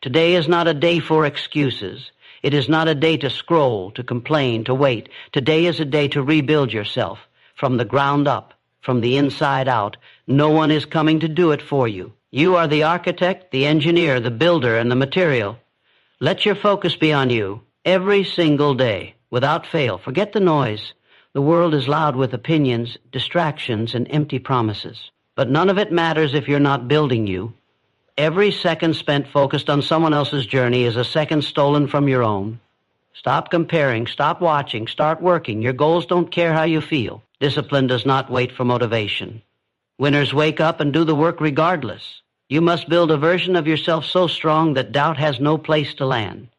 Today is not a day for excuses. It is not a day to scroll, to complain, to wait. Today is a day to rebuild yourself from the ground up, from the inside out. No one is coming to do it for you. You are the architect, the engineer, the builder, and the material. Let your focus be on you every single day, without fail. Forget the noise. The world is loud with opinions, distractions, and empty promises. But none of it matters if you're not building you. Every second spent focused on someone else's journey is a second stolen from your own. Stop comparing, stop watching, start working. Your goals don't care how you feel. Discipline does not wait for motivation. Winners wake up and do the work regardless. You must build a version of yourself so strong that doubt has no place to land.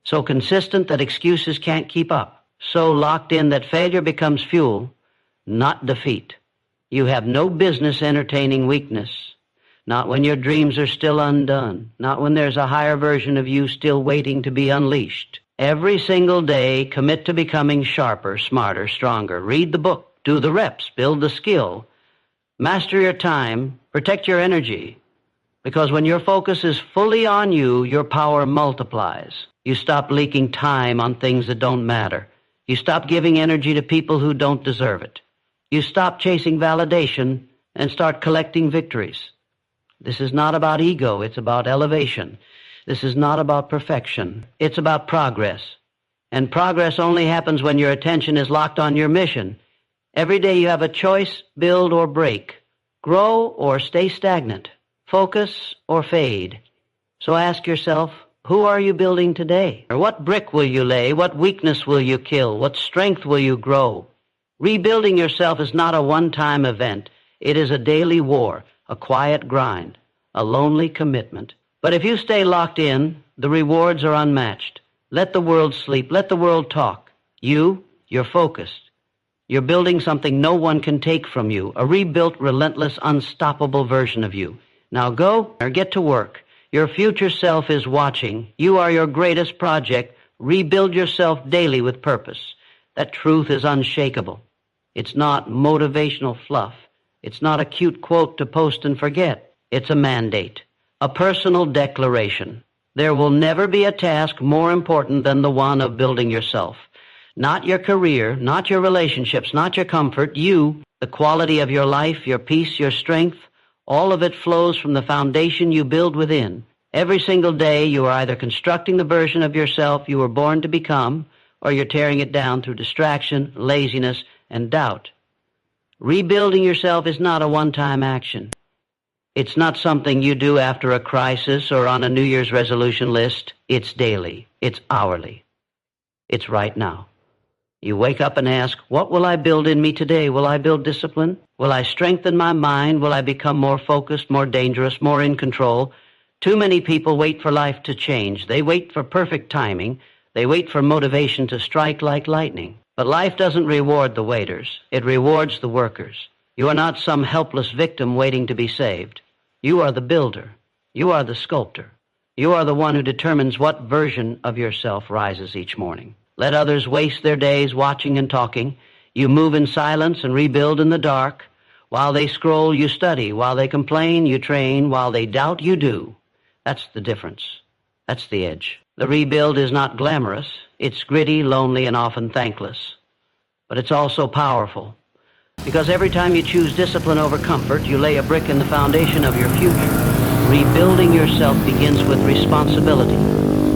So consistent that excuses can't keep up. So locked in that failure becomes fuel, not defeat. You have no business entertaining weakness. Not when your dreams are still undone. Not when there's a higher version of you still waiting to be unleashed. Every single day, commit to becoming sharper, smarter, stronger. Read the book, do the reps, build the skill. Master your time, protect your energy. Because when your focus is fully on you, your power multiplies. You stop leaking time on things that don't matter. You stop giving energy to people who don't deserve it. You stop chasing validation and start collecting victories. This is not about ego, it's about elevation. This is not about perfection, it's about progress. And progress only happens when your attention is locked on your mission. Every day you have a choice, build or break, grow or stay stagnant, focus or fade. So ask yourself, who are you building today? Or what brick will you lay? What weakness will you kill? What strength will you grow? Rebuilding yourself is not a one-time event. It is a daily war, a quiet grind, a lonely commitment. But if you stay locked in, the rewards are unmatched. Let the world sleep. Let the world talk. You're focused. You're building something no one can take from you, a rebuilt, relentless, unstoppable version of you. Now go or get to work. Your future self is watching. You are your greatest project. Rebuild yourself daily with purpose. That truth is unshakable. It's not motivational fluff. It's not a cute quote to post and forget. It's a mandate, a personal declaration. There will never be a task more important than the one of building yourself. Not your career, not your relationships, not your comfort. You, the quality of your life, your peace, your strength, all of it flows from the foundation you build within. Every single day you are either constructing the version of yourself you were born to become, or you're tearing it down through distraction, laziness, and doubt. Rebuilding yourself is not a one-time action. It's not something you do after a crisis or on a New Year's resolution list. It's daily. It's hourly. It's right now. You wake up and ask, what will I build in me today? Will I build discipline? Will I strengthen my mind? Will I become more focused, more dangerous, more in control? Too many people wait for life to change. They wait for perfect timing. They wait for motivation to strike like lightning. But life doesn't reward the waiters. It rewards the workers. You are not some helpless victim waiting to be saved. You are the builder. You are the sculptor. You are the one who determines what version of yourself rises each morning. Let others waste their days watching and talking. You move in silence and rebuild in the dark. While they scroll, you study. While they complain, you train. While they doubt, you do. That's the difference. That's the edge. The rebuild is not glamorous. It's gritty, lonely, and often thankless. But it's also powerful. Because every time you choose discipline over comfort, you lay a brick in the foundation of your future. Rebuilding yourself begins with responsibility.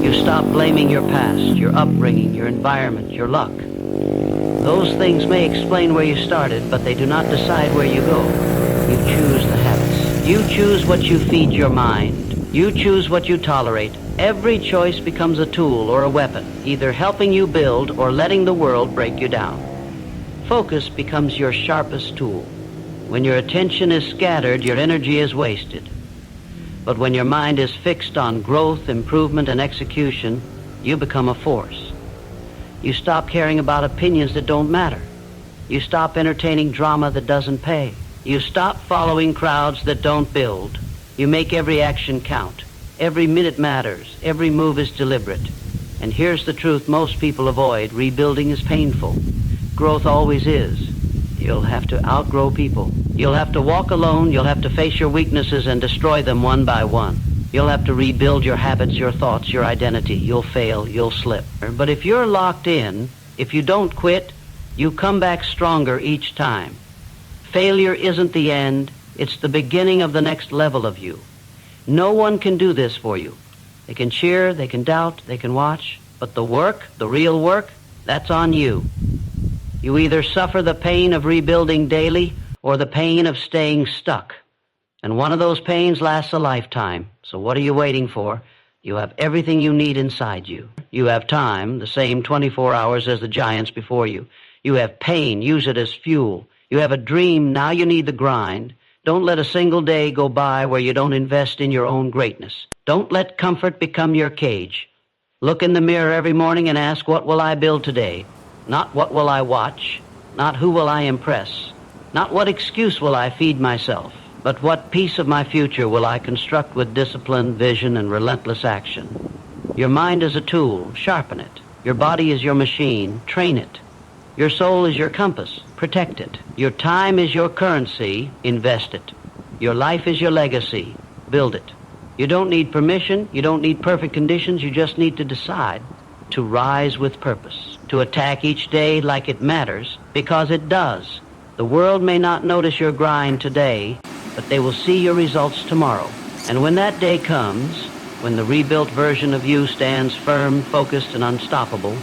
You stop blaming your past, your upbringing, your environment, your luck. Those things may explain where you started, but they do not decide where you go. You choose the habits. You choose what you feed your mind. You choose what you tolerate. Every choice becomes a tool or a weapon, either helping you build or letting the world break you down. Focus becomes your sharpest tool. When your attention is scattered, your energy is wasted. But when your mind is fixed on growth, improvement, and execution, you become a force. You stop caring about opinions that don't matter. You stop entertaining drama that doesn't pay. You stop following crowds that don't build. You make every action count. Every minute matters. Every move is deliberate. And here's the truth most people avoid. Rebuilding is painful. Growth always is. You'll have to outgrow people. You'll have to walk alone. You'll have to face your weaknesses and destroy them one by one. You'll have to rebuild your habits, your thoughts, your identity. You'll fail, you'll slip. But if you're locked in, if you don't quit, you come back stronger each time. Failure isn't the end, it's the beginning of the next level of you. No one can do this for you. They can cheer, they can doubt, they can watch, but the work, the real work, that's on you. You either suffer the pain of rebuilding daily or the pain of staying stuck. And one of those pains lasts a lifetime. So what are you waiting for? You have everything you need inside you. You have time, the same 24 hours as the giants before you. You have pain, use it as fuel. You have a dream, now you need the grind. Don't let a single day go by where you don't invest in your own greatness. Don't let comfort become your cage. Look in the mirror every morning and ask, what will I build today? Not what will I watch, not who will I impress, not what excuse will I feed myself, but what piece of my future will I construct with discipline, vision, and relentless action. Your mind is a tool, sharpen it. Your body is your machine, train it. Your soul is your compass, protect it. Your time is your currency, invest it. Your life is your legacy, build it. You don't need permission, you don't need perfect conditions, you just need to decide to rise with purpose, to attack each day like it matters, because it does. The world may not notice your grind today, but they will see your results tomorrow. And when that day comes, when the rebuilt version of you stands firm, focused, and unstoppable,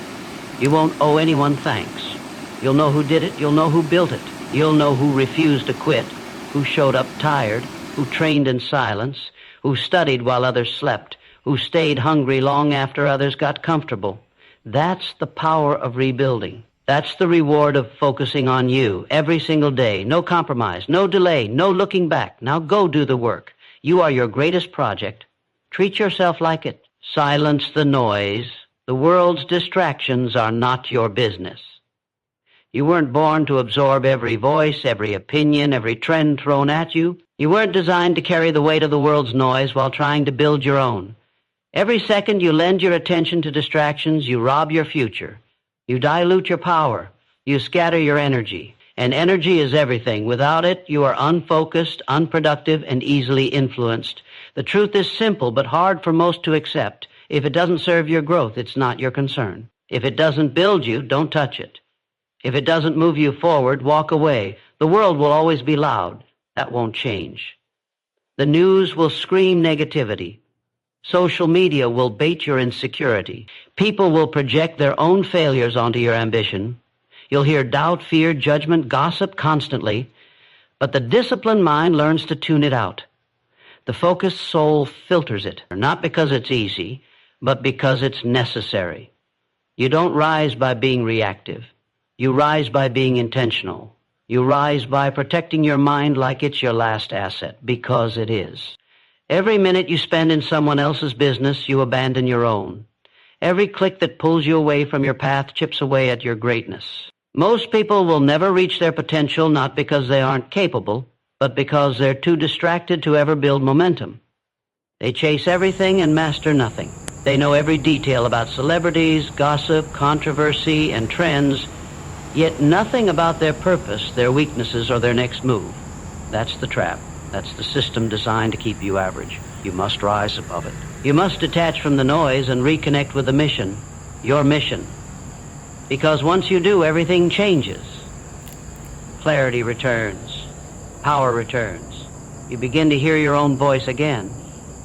you won't owe anyone thanks. You'll know who did it, you'll know who built it. You'll know who refused to quit, who showed up tired, who trained in silence, who studied while others slept, who stayed hungry long after others got comfortable. That's the power of rebuilding. That's the reward of focusing on you every single day. No compromise, no delay, no looking back. Now go do the work. You are your greatest project. Treat yourself like it. Silence the noise. The world's distractions are not your business. You weren't born to absorb every voice, every opinion, every trend thrown at you. You weren't designed to carry the weight of the world's noise while trying to build your own. Every second you lend your attention to distractions, you rob your future. You dilute your power. You scatter your energy. And energy is everything. Without it, you are unfocused, unproductive, and easily influenced. The truth is simple but hard for most to accept. If it doesn't serve your growth, it's not your concern. If it doesn't build you, don't touch it. If it doesn't move you forward, walk away. The world will always be loud. That won't change. The news will scream negativity. Social media will bait your insecurity. People will project their own failures onto your ambition. You'll hear doubt, fear, judgment, gossip constantly. But the disciplined mind learns to tune it out. The focused soul filters it, not because it's easy, but because it's necessary. You don't rise by being reactive. You rise by being intentional. You rise by protecting your mind like it's your last asset, because it is. Every minute you spend in someone else's business, you abandon your own. Every click that pulls you away from your path chips away at your greatness. Most people will never reach their potential not because they aren't capable, but because they're too distracted to ever build momentum. They chase everything and master nothing. They know every detail about celebrities, gossip, controversy, and trends, yet nothing about their purpose, their weaknesses, or their next move. That's the trap. That's the system designed to keep you average. You must rise above it. You must detach from the noise and reconnect with the mission, your mission. Because once you do, everything changes. Clarity returns. Power returns. You begin to hear your own voice again,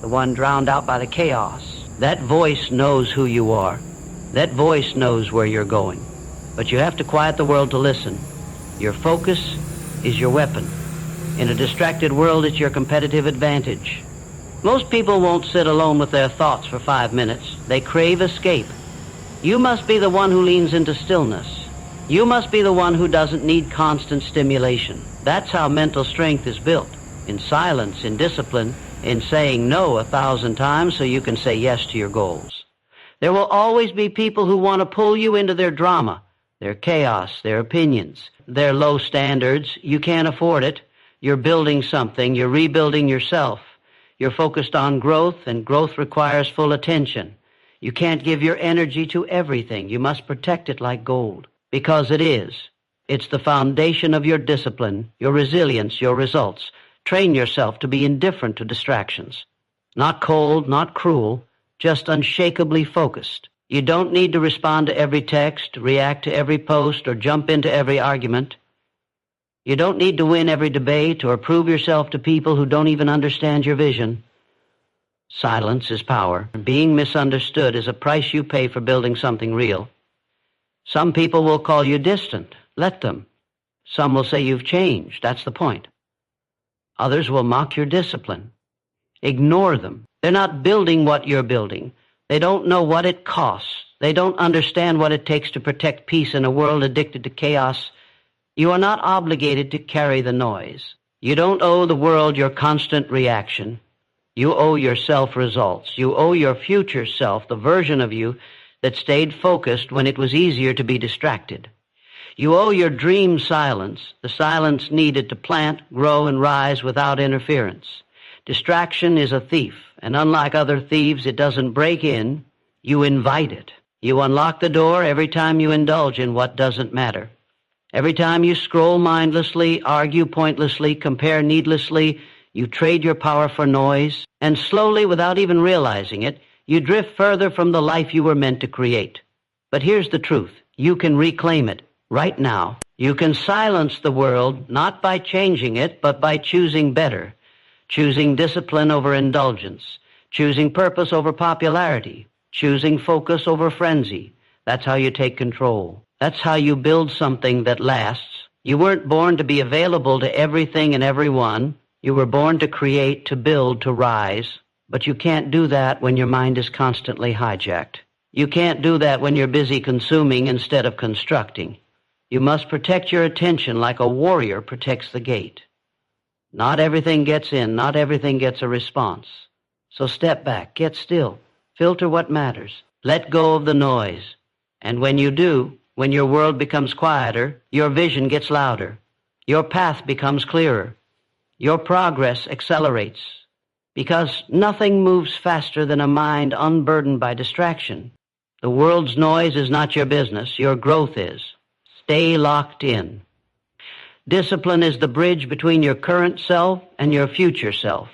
the one drowned out by the chaos. That voice knows who you are. That voice knows where you're going. But you have to quiet the world to listen. Your focus is your weapon. In a distracted world, it's your competitive advantage. Most people won't sit alone with their thoughts for 5 minutes. They crave escape. You must be the one who leans into stillness. You must be the one who doesn't need constant stimulation. That's how mental strength is built. In silence, in discipline, in saying no 1,000 times so you can say yes to your goals. There will always be people who want to pull you into their drama, their chaos, their opinions, their low standards. You can't afford it. You're building something. You're rebuilding yourself. You're focused on growth, and growth requires full attention. You can't give your energy to everything. You must protect it like gold, because it is. It's the foundation of your discipline, your resilience, your results. Train yourself to be indifferent to distractions. Not cold, not cruel, just unshakably focused. You don't need to respond to every text, react to every post, or jump into every argument. You don't need to win every debate or prove yourself to people who don't even understand your vision. Silence is power. Being misunderstood is a price you pay for building something real. Some people will call you distant. Let them. Some will say you've changed. That's the point. Others will mock your discipline. Ignore them. They're not building what you're building. They don't know what it costs. They don't understand what it takes to protect peace in a world addicted to chaos. You are not obligated to carry the noise. You don't owe the world your constant reaction. You owe yourself results. You owe your future self the version of you that stayed focused when it was easier to be distracted. You owe your dream silence, the silence needed to plant, grow, and rise without interference. Distraction is a thief, and unlike other thieves, it doesn't break in. You invite it. You unlock the door every time you indulge in what doesn't matter. Every time you scroll mindlessly, argue pointlessly, compare needlessly, you trade your power for noise, and slowly, without even realizing it, you drift further from the life you were meant to create. But here's the truth. You can reclaim it right now. You can silence the world, not by changing it, but by choosing better, choosing discipline over indulgence, choosing purpose over popularity, choosing focus over frenzy. That's how you take control. That's how you build something that lasts. You weren't born to be available to everything and everyone. You were born to create, to build, to rise. But you can't do that when your mind is constantly hijacked. You can't do that when you're busy consuming instead of constructing. You must protect your attention like a warrior protects the gate. Not everything gets in. Not everything gets a response. So step back. Get still. Filter what matters. Let go of the noise. And when you do, when your world becomes quieter, your vision gets louder. Your path becomes clearer. Your progress accelerates. Because nothing moves faster than a mind unburdened by distraction. The world's noise is not your business. Your growth is. Stay locked in. Discipline is the bridge between your current self and your future self.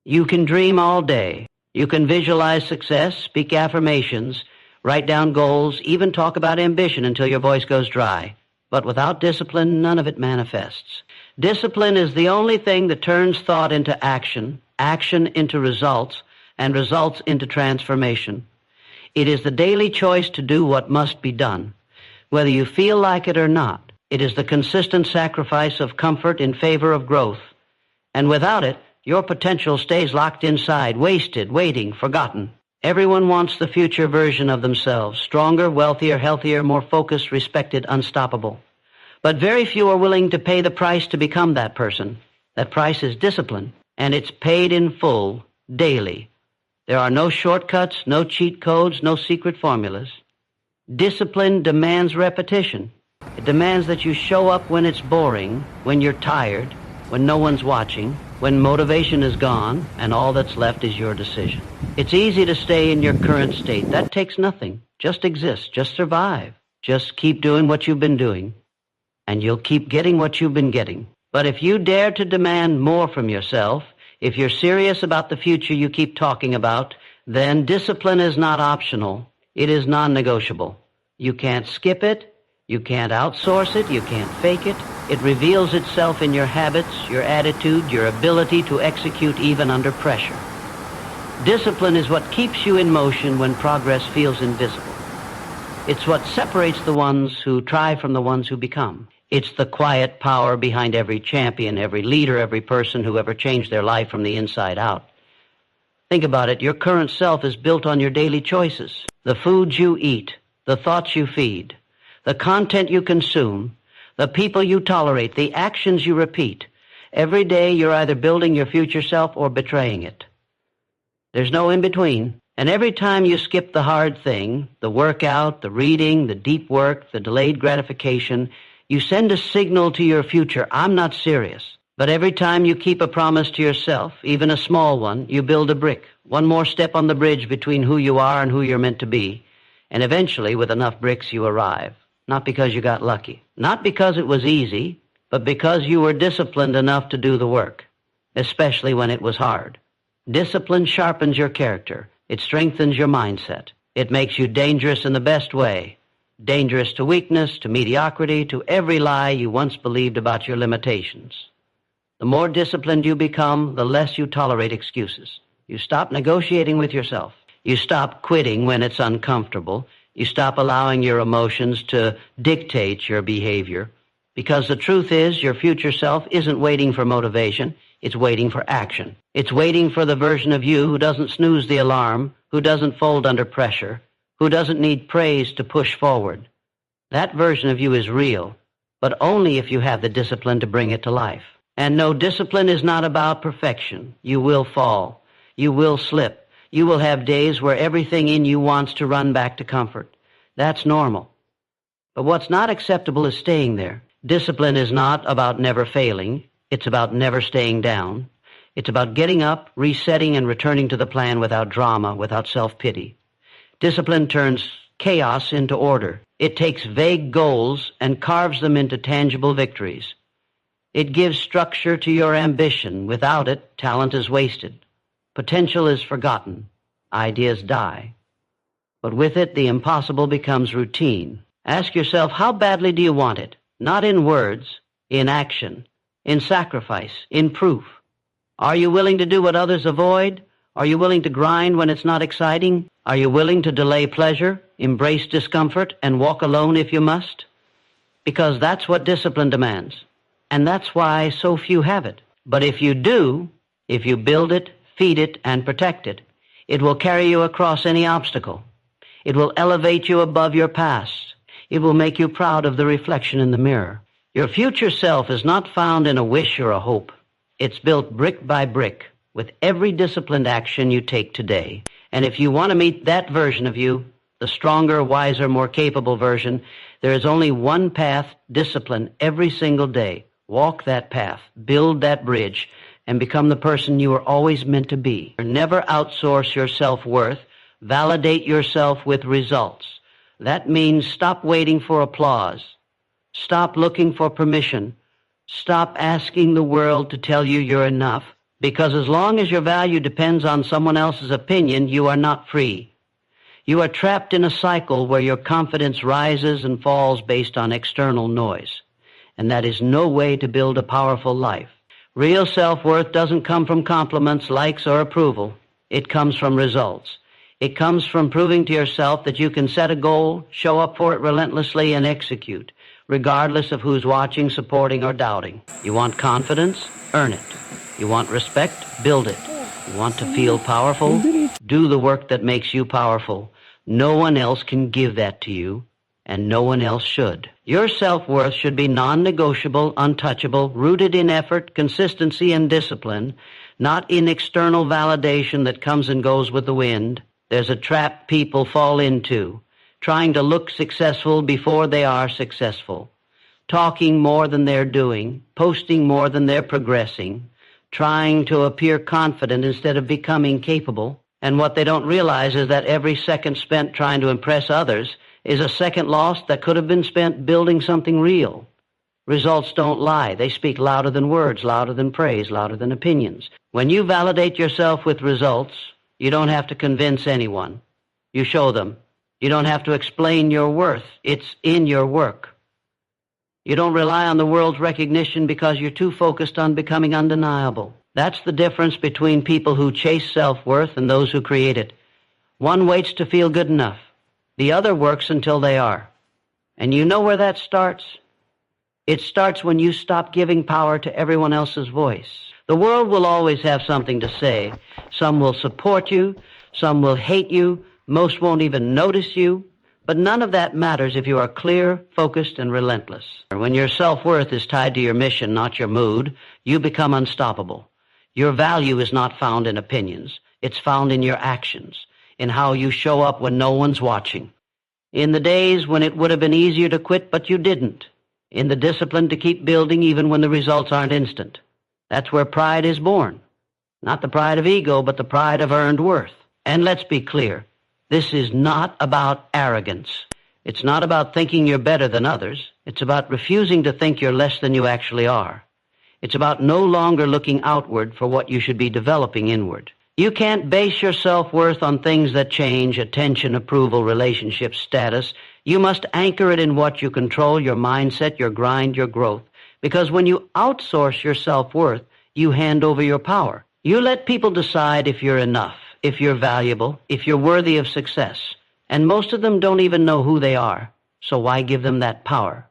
You can dream all day. You can visualize success, speak affirmations, write down goals, even talk about ambition until your voice goes dry. But without discipline, none of it manifests. Discipline is the only thing that turns thought into action, action into results, and results into transformation. It is the daily choice to do what must be done, whether you feel like it or not. It is the consistent sacrifice of comfort in favor of growth. And without it, your potential stays locked inside, wasted, waiting, forgotten. Everyone wants the future version of themselves, stronger, wealthier, healthier, more focused, respected, unstoppable. But very few are willing to pay the price to become that person. That price is discipline, and it's paid in full, daily. There are no shortcuts, no cheat codes, no secret formulas. Discipline demands repetition. It demands that you show up when it's boring, when you're tired, when no one's watching, when motivation is gone, and all that's left is your decision. It's easy to stay in your current state. That takes nothing. Just exist. Just survive. Just keep doing what you've been doing, and you'll keep getting what you've been getting. But if you dare to demand more from yourself, if you're serious about the future you keep talking about, then discipline is not optional. It is non-negotiable. You can't skip it. You can't outsource it. You can't fake it. It reveals itself in your habits, your attitude, your ability to execute even under pressure. Discipline is what keeps you in motion when progress feels invisible. It's what separates the ones who try from the ones who become. It's the quiet power behind every champion, every leader, every person who ever changed their life from the inside out. Think about it. Your current self is built on your daily choices. The foods you eat, the thoughts you feed, the content you consume, the people you tolerate, the actions you repeat. Every day you're either building your future self or betraying it. There's no in-between. And every time you skip the hard thing, the workout, the reading, the deep work, the delayed gratification, you send a signal to your future, I'm not serious. But every time you keep a promise to yourself, even a small one, you build a brick, one more step on the bridge between who you are and who you're meant to be. And eventually, with enough bricks, you arrive. Not because you got lucky. Not because it was easy, but because you were disciplined enough to do the work, especially when it was hard. Discipline sharpens your character. It strengthens your mindset. It makes you dangerous in the best way. Dangerous to weakness, to mediocrity, to every lie you once believed about your limitations. The more disciplined you become, the less you tolerate excuses. You stop negotiating with yourself. You stop quitting when it's uncomfortable. You stop allowing your emotions to dictate your behavior. Because the truth is, your future self isn't waiting for motivation. It's waiting for action. It's waiting for the version of you who doesn't snooze the alarm, who doesn't fold under pressure, who doesn't need praise to push forward. That version of you is real, but only if you have the discipline to bring it to life. And no, discipline is not about perfection. You will fall. You will slip. You will have days where everything in you wants to run back to comfort. That's normal. But what's not acceptable is staying there. Discipline is not about never failing. It's about never staying down. It's about getting up, resetting, and returning to the plan without drama, without self-pity. Discipline turns chaos into order. It takes vague goals and carves them into tangible victories. It gives structure to your ambition. Without it, talent is wasted. Potential is forgotten. Ideas die. But with it, the impossible becomes routine. Ask yourself, how badly do you want it? Not in words, in action, in sacrifice, in proof. Are you willing to do what others avoid? Are you willing to grind when it's not exciting? Are you willing to delay pleasure, embrace discomfort, and walk alone if you must? Because that's what discipline demands. And that's why so few have it. But if you do, if you build it, feed it, and protect it, it will carry you across any obstacle. It will elevate you above your past. It will make you proud of the reflection in the mirror. Your future self is not found in a wish or a hope. It's built brick by brick with every disciplined action you take today. And if you want to meet that version of you, the stronger, wiser, more capable version, there is only one path: discipline every single day. Walk that path, build that bridge, and become the person you were always meant to be. Never outsource your self-worth. Validate yourself with results. That means stop waiting for applause. Stop looking for permission. Stop asking the world to tell you you're enough. Because as long as your value depends on someone else's opinion, you are not free. You are trapped in a cycle where your confidence rises and falls based on external noise. And that is no way to build a powerful life. Real self-worth doesn't come from compliments, likes, or approval. It comes from results. It comes from proving to yourself that you can set a goal, show up for it relentlessly, and execute, regardless of who's watching, supporting, or doubting. You want confidence? Earn it. You want respect? Build it. You want to feel powerful? Do the work that makes you powerful. No one else can give that to you, and no one else should. Your self-worth should be non-negotiable, untouchable, rooted in effort, consistency, and discipline, not in external validation that comes and goes with the wind. There's a trap people fall into, trying to look successful before they are successful, talking more than they're doing, posting more than they're progressing, trying to appear confident instead of becoming capable. And what they don't realize is that every second spent trying to impress others is a second lost that could have been spent building something real. Results don't lie. They speak louder than words, louder than praise, louder than opinions. When you validate yourself with results, you don't have to convince anyone. You show them. You don't have to explain your worth. It's in your work. You don't rely on the world's recognition because you're too focused on becoming undeniable. That's the difference between people who chase self-worth and those who create it. One waits to feel good enough. The other works until they are. And you know where that starts? It starts when you stop giving power to everyone else's voice. The world will always have something to say. Some will support you. Some will hate you. Most won't even notice you. But none of that matters if you are clear, focused, and relentless. When your self-worth is tied to your mission, not your mood, you become unstoppable. Your value is not found in opinions. It's found in your actions, in how you show up when no one's watching. In the days when it would have been easier to quit, but you didn't. In the discipline to keep building even when the results aren't instant. That's where pride is born. Not the pride of ego, but the pride of earned worth. And let's be clear. This is not about arrogance. It's not about thinking you're better than others. It's about refusing to think you're less than you actually are. It's about no longer looking outward for what you should be developing inward. You can't base your self-worth on things that change: attention, approval, relationship status. You must anchor it in what you control: your mindset, your grind, your growth. Because when you outsource your self-worth, you hand over your power. You let people decide if you're enough, if you're valuable, if you're worthy of success. And most of them don't even know who they are. So why give them that power?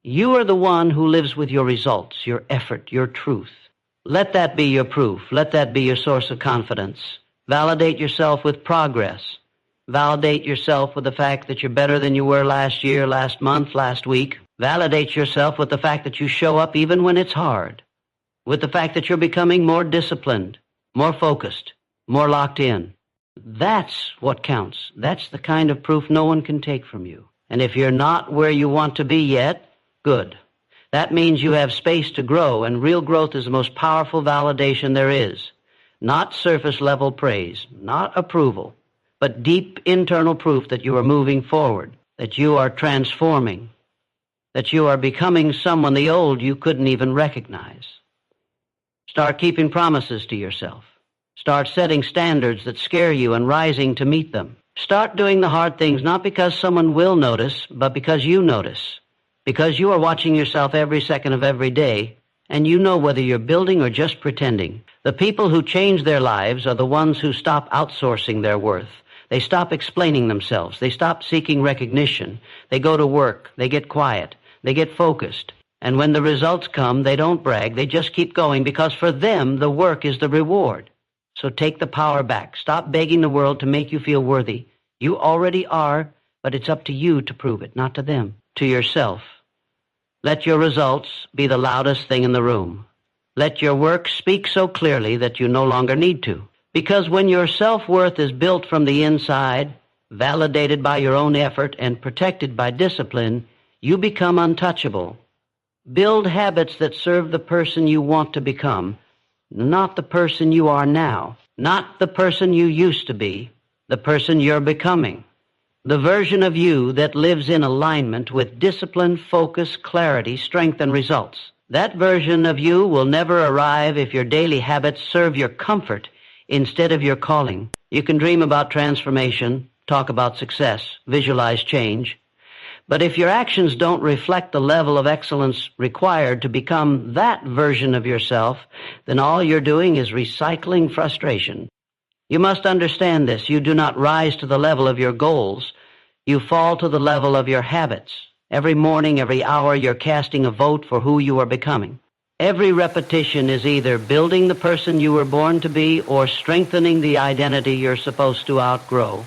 You are the one who lives with your results, your effort, your truth. Let that be your proof. Let that be your source of confidence. Validate yourself with progress. Validate yourself with the fact that you're better than you were last year, last month, last week. Validate yourself with the fact that you show up even when it's hard. With the fact that you're becoming more disciplined, more focused, more locked in. That's what counts. That's the kind of proof no one can take from you. And if you're not where you want to be yet, good. That means you have space to grow, and real growth is the most powerful validation there is. Not surface-level praise, not approval, but deep internal proof that you are moving forward, that you are transforming, that you are becoming someone the old you couldn't even recognize. Start keeping promises to yourself. Start setting standards that scare you and rising to meet them. Start doing the hard things not because someone will notice, but because you notice. Because you are watching yourself every second of every day, and you know whether you're building or just pretending. The people who change their lives are the ones who stop outsourcing their worth. They stop explaining themselves. They stop seeking recognition. They go to work. They get quiet. They get focused. And when the results come, they don't brag. They just keep going because for them, the work is the reward. So take the power back. Stop begging the world to make you feel worthy. You already are, but it's up to you to prove it, not to them, to yourself. Let your results be the loudest thing in the room. Let your work speak so clearly that you no longer need to. Because when your self-worth is built from the inside, validated by your own effort, and protected by discipline, you become untouchable. Build habits that serve the person you want to become, not the person you are now, not the person you used to be, the person you're becoming. The version of you that lives in alignment with discipline, focus, clarity, strength, and results. That version of you will never arrive if your daily habits serve your comfort instead of your calling. You can dream about transformation, talk about success, visualize change. But if your actions don't reflect the level of excellence required to become that version of yourself, then all you're doing is recycling frustration. You must understand this. You do not rise to the level of your goals. You fall to the level of your habits. Every morning, every hour, you're casting a vote for who you are becoming. Every repetition is either building the person you were born to be or strengthening the identity you're supposed to outgrow.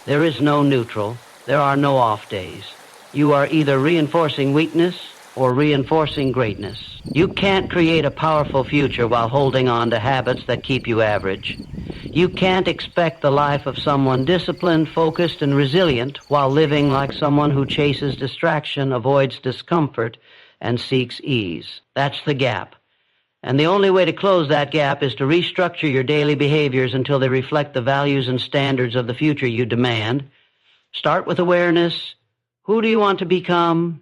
There is no neutral. There are no off days. You are either reinforcing weakness or reinforcing greatness. You can't create a powerful future while holding on to habits that keep you average. You can't expect the life of someone disciplined, focused, and resilient while living like someone who chases distraction, avoids discomfort, and seeks ease. That's the gap. And the only way to close that gap is to restructure your daily behaviors until they reflect the values and standards of the future you demand. Start with awareness. Who do you want to become?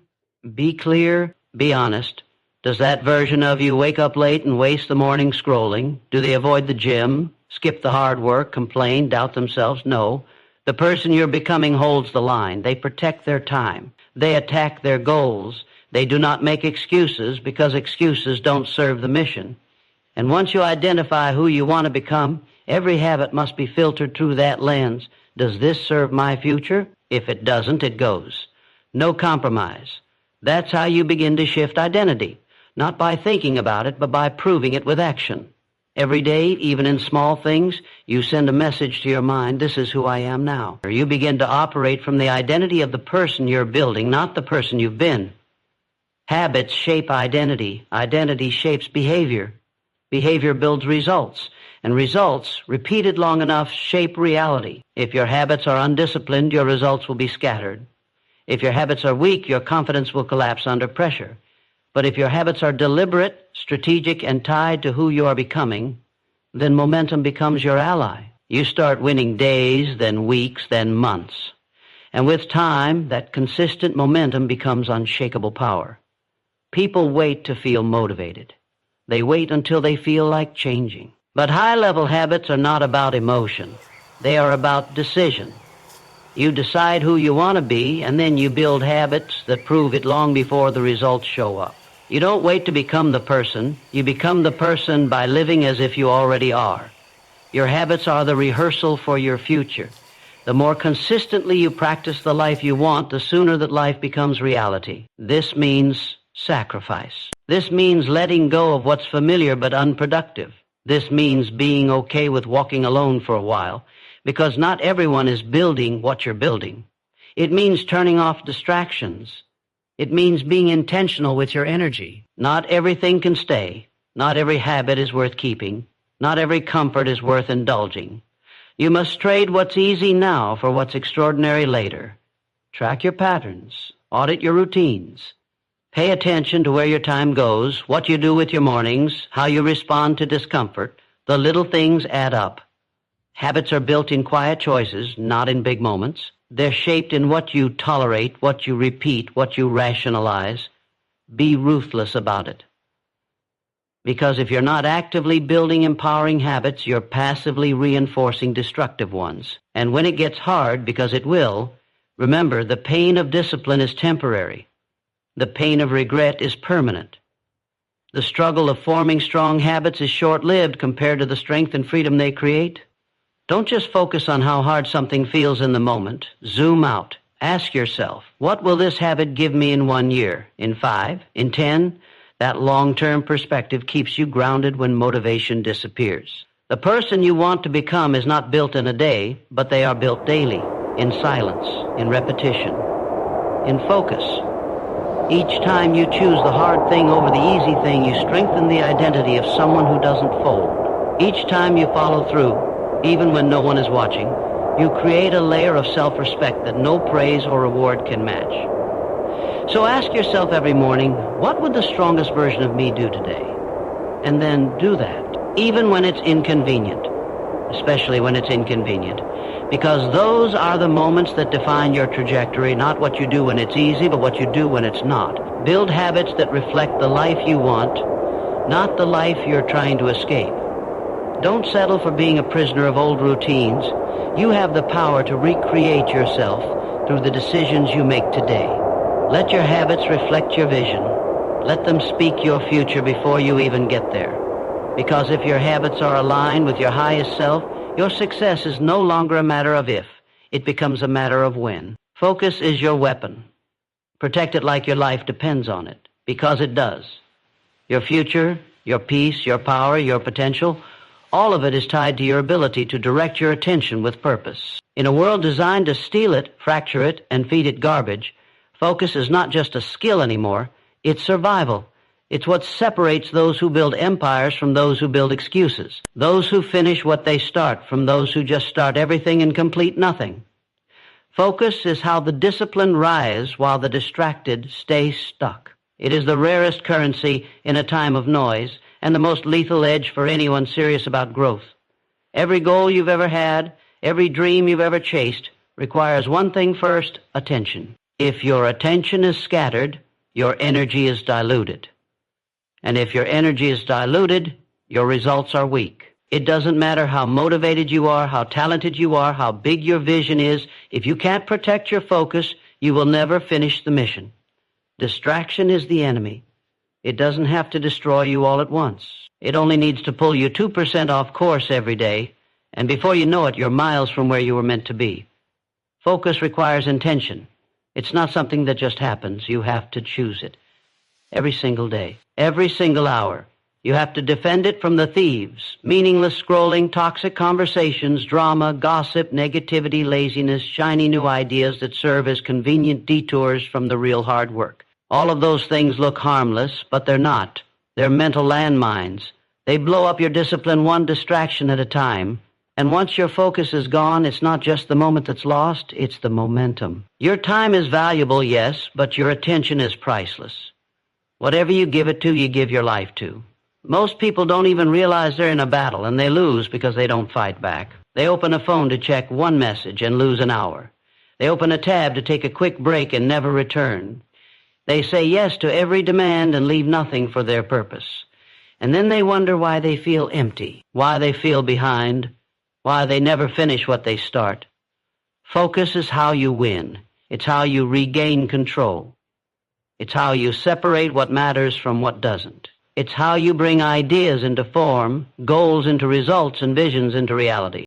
Be clear. Be honest. Does that version of you wake up late and waste the morning scrolling? Do they avoid the gym, skip the hard work, complain, doubt themselves? No. The person you're becoming holds the line. They protect their time. They attack their goals. They do not make excuses because excuses don't serve the mission. And once you identify who you want to become, every habit must be filtered through that lens. Does this serve my future? If it doesn't, it goes. No compromise. That's how you begin to shift identity, not by thinking about it, but by proving it with action. Every day, even in small things, you send a message to your mind, this is who I am now. You begin to operate from the identity of the person you're building, not the person you've been. Habits shape identity. Identity shapes behavior. Behavior builds results. And results, repeated long enough, shape reality. If your habits are undisciplined, your results will be scattered. If your habits are weak, your confidence will collapse under pressure. But if your habits are deliberate, strategic, and tied to who you are becoming, then momentum becomes your ally. You start winning days, then weeks, then months. And with time, that consistent momentum becomes unshakable power. People wait to feel motivated. They wait until they feel like changing. But high-level habits are not about emotion. They are about decision. You decide who you want to be, and then you build habits that prove it long before the results show up. You don't wait to become the person. You become the person by living as if you already are. Your habits are the rehearsal for your future. The more consistently you practice the life you want, the sooner that life becomes reality. This means sacrifice. This means letting go of what's familiar but unproductive. This means being okay with walking alone for a while, because not everyone is building what you're building. It means turning off distractions. It means being intentional with your energy. Not everything can stay. Not every habit is worth keeping. Not every comfort is worth indulging. You must trade what's easy now for what's extraordinary later. Track your patterns. Audit your routines. Pay attention to where your time goes, what you do with your mornings, how you respond to discomfort. The little things add up. Habits are built in quiet choices, not in big moments. They're shaped in what you tolerate, what you repeat, what you rationalize. Be ruthless about it. Because if you're not actively building empowering habits, you're passively reinforcing destructive ones. And when it gets hard, because it will, remember, the pain of discipline is temporary. The pain of regret is permanent. The struggle of forming strong habits is short-lived compared to the strength and freedom they create. Don't just focus on how hard something feels in the moment. Zoom out. Ask yourself, what will this habit give me in 1 year, in 5, in 10? That long-term perspective keeps you grounded when motivation disappears. The person you want to become is not built in a day, but they are built daily, in silence, in repetition, in focus. Each time you choose the hard thing over the easy thing, you strengthen the identity of someone who doesn't fold. Each time you follow through, even when no one is watching, you create a layer of self-respect that no praise or reward can match. So ask yourself every morning, what would the strongest version of me do today? And then do that, even when it's inconvenient, especially when it's inconvenient, because those are the moments that define your trajectory, not what you do when it's easy, but what you do when it's not. Build habits that reflect the life you want, not the life you're trying to escape. Don't settle for being a prisoner of old routines. You have the power to recreate yourself through the decisions you make today. Let your habits reflect your vision. Let them speak your future before you even get there. Because if your habits are aligned with your highest self, your success is no longer a matter of if. It becomes a matter of when. Focus is your weapon. Protect it like your life depends on it, because it does. Your future, your peace, your power, your potential, all of it is tied to your ability to direct your attention with purpose. In a world designed to steal it, fracture it, and feed it garbage, focus is not just a skill anymore, it's survival. It's what separates those who build empires from those who build excuses. Those who finish what they start from those who just start everything and complete nothing. Focus is how the disciplined rise while the distracted stay stuck. It is the rarest currency in a time of noise and the most lethal edge for anyone serious about growth. Every goal you've ever had, every dream you've ever chased, requires one thing first: attention. If your attention is scattered, your energy is diluted. And if your energy is diluted, your results are weak. It doesn't matter how motivated you are, how talented you are, how big your vision is. If you can't protect your focus, you will never finish the mission. Distraction is the enemy. It doesn't have to destroy you all at once. It only needs to pull you 2% off course every day, and before you know it, you're miles from where you were meant to be. Focus requires intention. It's not something that just happens. You have to choose it. Every single day, every single hour. You have to defend it from the thieves, meaningless scrolling, toxic conversations, drama, gossip, negativity, laziness, shiny new ideas that serve as convenient detours from the real hard work. All of those things look harmless, but they're not. They're mental landmines. They blow up your discipline one distraction at a time. And once your focus is gone, it's not just the moment that's lost, it's the momentum. Your time is valuable, yes, but your attention is priceless. Whatever you give it to, you give your life to. Most people don't even realize they're in a battle, and they lose because they don't fight back. They open a phone to check one message and lose an hour. They open a tab to take a quick break and never return. They say yes to every demand and leave nothing for their purpose. And then they wonder why they feel empty, why they feel behind, why they never finish what they start. Focus is how you win. It's how you regain control. It's how you separate what matters from what doesn't. It's how you bring ideas into form, goals into results, and visions into reality.